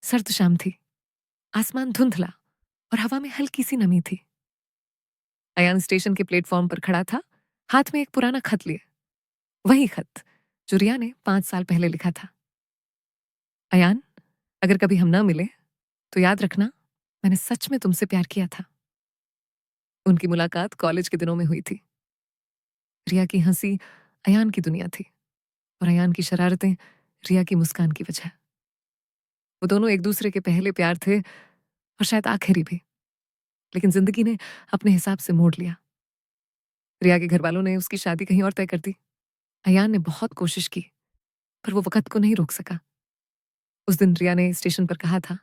सर्द शाम थी। आसमान धुंधला और हवा में हल्की सी नमी थी। अयान स्टेशन के प्लेटफॉर्म पर खड़ा था, हाथ में एक पुराना खत लिए। वही खत जो रिया ने 5 साल पहले लिखा था। अयान, अगर कभी हम ना मिले तो याद रखना, मैंने सच में तुमसे प्यार किया था। उनकी मुलाकात कॉलेज के दिनों में हुई थी। रिया की हंसी अयान की दुनिया थी और अयान की शरारतें रिया की मुस्कान की वजह। वो दोनों एक दूसरे के पहले प्यार थे और शायद आखिरी भी। लेकिन जिंदगी ने अपने हिसाब से मोड़ लिया। रिया के घर वालों ने उसकी शादी कहीं और तय कर दी। अयान ने बहुत कोशिश की, पर वो वक़्त को नहीं रोक सका। उस दिन रिया ने स्टेशन पर कहा था,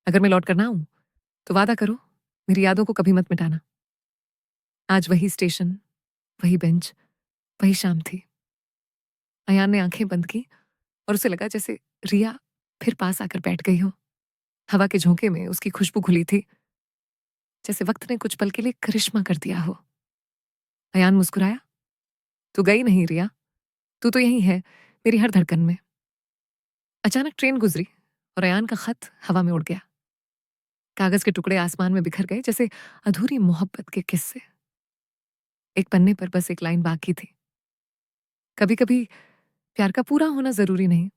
"अगर मैं लौट कर ना आऊँ, तो वादा करो, मेरी यादों को कभी मत मिटाना।" आज वही स्टेशन, वही बेंच, वही शाम थी। अयान ने आँखें बंद की और उसे लगा जैसे रिया फिर पास आकर बैठ गई हो। हवा के झोंके में उसकी खुशबू घुली थी, जैसे वक़्त ने कुछ पल के लिए करिश्मा कर दिया हो। अयान मुस्कुराया, "तू गई नहीं रिया, तू तो यहीं है, मेरी हर धड़कन में।" अचानक ट्रेन गुजरी और अयान का खत हवा में उड़ गया। कागज के टुकड़े आसमान में बिखर गए जैसे अधूरी मोहब्बत के किस्से। एक पन्ने पर बस एक लाइन बाकी थी, कभी कभी प्यार का पूरा होना जरूरी नहीं,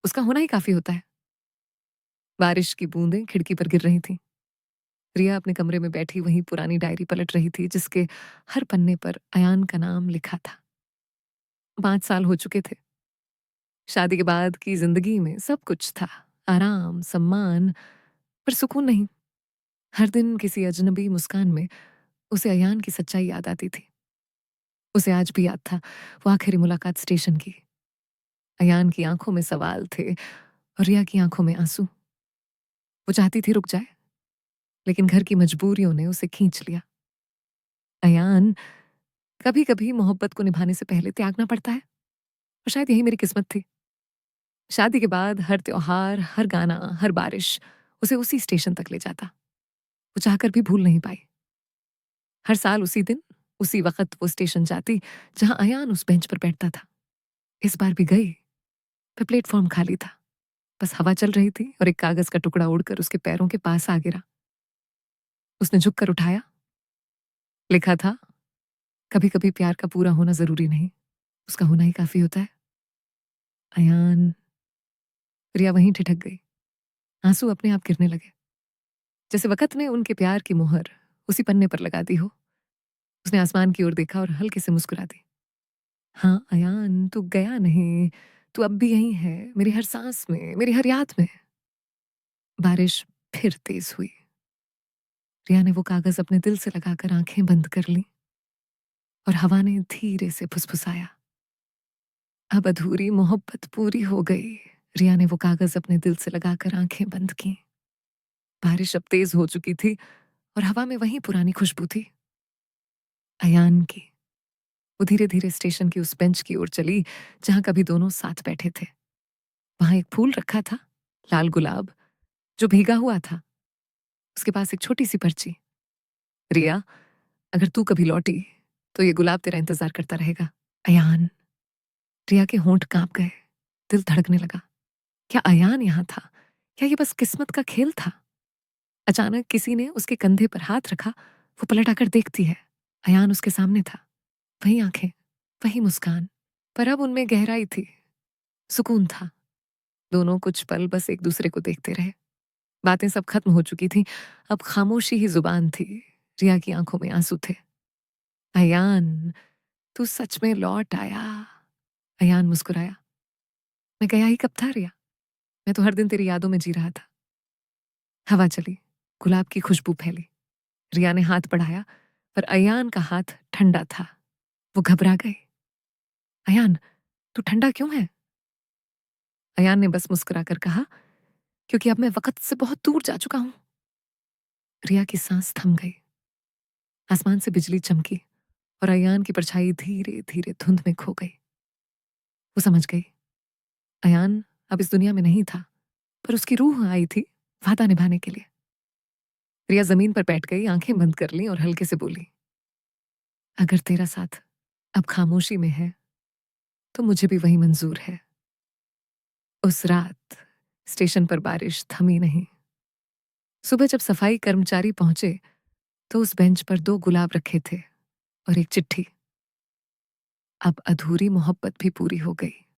उसका होना ही काफी होता है। बारिश की बूंदें खिड़की पर गिर रही थीं। रिया अपने कमरे में बैठी वहीं पुरानी डायरी पलट रही थी जिसके हर पन्ने पर अयान का नाम लिखा था। 5 साल हो चुके थे। शादी के बाद की जिंदगी में सब कुछ था, आराम, सम्मान, पर सुकून नहीं। हर दिन किसी अजनबी मुस्कान में उसे अयान की सच्चाई याद आती थी। उसे आज भी याद था वो आखिरी मुलाकात स्टेशन की। अयान की आंखों में सवाल थे और रिया की आंखों में आंसू। वो चाहती थी रुक जाए, लेकिन घर की मजबूरियों ने उसे खींच लिया। अयान, कभी कभी मोहब्बत को निभाने से पहले त्यागना पड़ता है, और शायद यही मेरी किस्मत थी। शादी के बाद हर त्योहार, हर गाना, हर बारिश उसे उसी स्टेशन तक ले जाता। वो चाहकर भी भूल नहीं पाई। हर साल उसी दिन, उसी वक्त वो स्टेशन जाती जहां अयान उस बेंच पर बैठता था। इस बार भी गई, पर प्लेटफॉर्म खाली था। बस हवा चल रही थी और एक कागज का टुकड़ा उड़कर उसके पैरों के पास आ गिरा। उसने झुककर उठाया। लिखा था, कभी कभी प्यार का पूरा होना जरूरी नहीं, उसका होना ही काफी होता है। अयान। रिया वहीं ठिठक गई। आंसू अपने आप गिरने लगे, जैसे वक़्त ने उनके प्यार की मुहर उसी पन्ने पर लगा दी हो। उसने आसमान की ओर देखा और हल्के से मुस्कुरा दी। हाँ अयान, तू गया नहीं, तू अब भी यहीं है, मेरी हर सांस में, मेरी हर याद में। बारिश फिर तेज हुई। रिया ने वो कागज अपने दिल से लगाकर आंखें बंद कर ली और हवा ने धीरे से फुसफुसाया, अब अधूरी मोहब्बत पूरी हो गई। रिया ने वो कागज अपने दिल से लगाकर आंखें बंद की। बारिश अब तेज हो चुकी थी और हवा में वही पुरानी खुशबू थी, अयान की। वो धीरे धीरे स्टेशन की उस बेंच की ओर चली जहां कभी दोनों साथ बैठे थे। वहां एक फूल रखा था, लाल गुलाब, जो भीगा हुआ था। उसके पास एक छोटी सी पर्ची। रिया, अगर तू कभी लौटी तो ये गुलाब तेरा इंतजार करता रहेगा। अयान। रिया के होंठ कांप गए, दिल धड़कने लगा। क्या अयान यहाँ था? क्या ये बस किस्मत का खेल था? अचानक किसी ने उसके कंधे पर हाथ रखा। वो पलट आकर देखती है, अयान उसके सामने था। वही आंखें, वही मुस्कान, पर अब उनमें गहराई थी, सुकून था। दोनों कुछ पल बस एक दूसरे को देखते रहे। बातें सब खत्म हो चुकी थी, अब खामोशी ही जुबान थी। रिया की आंखों में आंसू थे। अयान, तू सच में लौट आया। अयान मुस्कुराया। मैं गया ही कब था रिया, मैं तो हर दिन तेरी यादों में जी रहा था। हवा चली, गुलाब की खुशबू फैली। रिया ने हाथ बढ़ाया, पर अयान का हाथ ठंडा था। वो घबरा गई। अयान, तू ठंडा क्यों है? अयान ने बस मुस्कुराकर कहा, क्योंकि अब मैं वक्त से बहुत दूर जा चुका हूं। रिया की सांस थम गई। आसमान से बिजली चमकी और अयान की परछाई धीरे धीरे धुंध में खो गई। वो समझ गई, अयान अब इस दुनिया में नहीं था, पर उसकी रूह आई थी वादा निभाने के लिए। रिया जमीन पर बैठ गई, आंखें बंद कर ली और हल्के से बोली, अगर तेरा साथ अब खामोशी में है तो मुझे भी वही मंजूर है। उस रात स्टेशन पर बारिश थमी नहीं। सुबह जब सफाई कर्मचारी पहुंचे तो उस बेंच पर 2 गुलाब रखे थे और एक चिट्ठी। अब अधूरी मोहब्बत भी पूरी हो गई।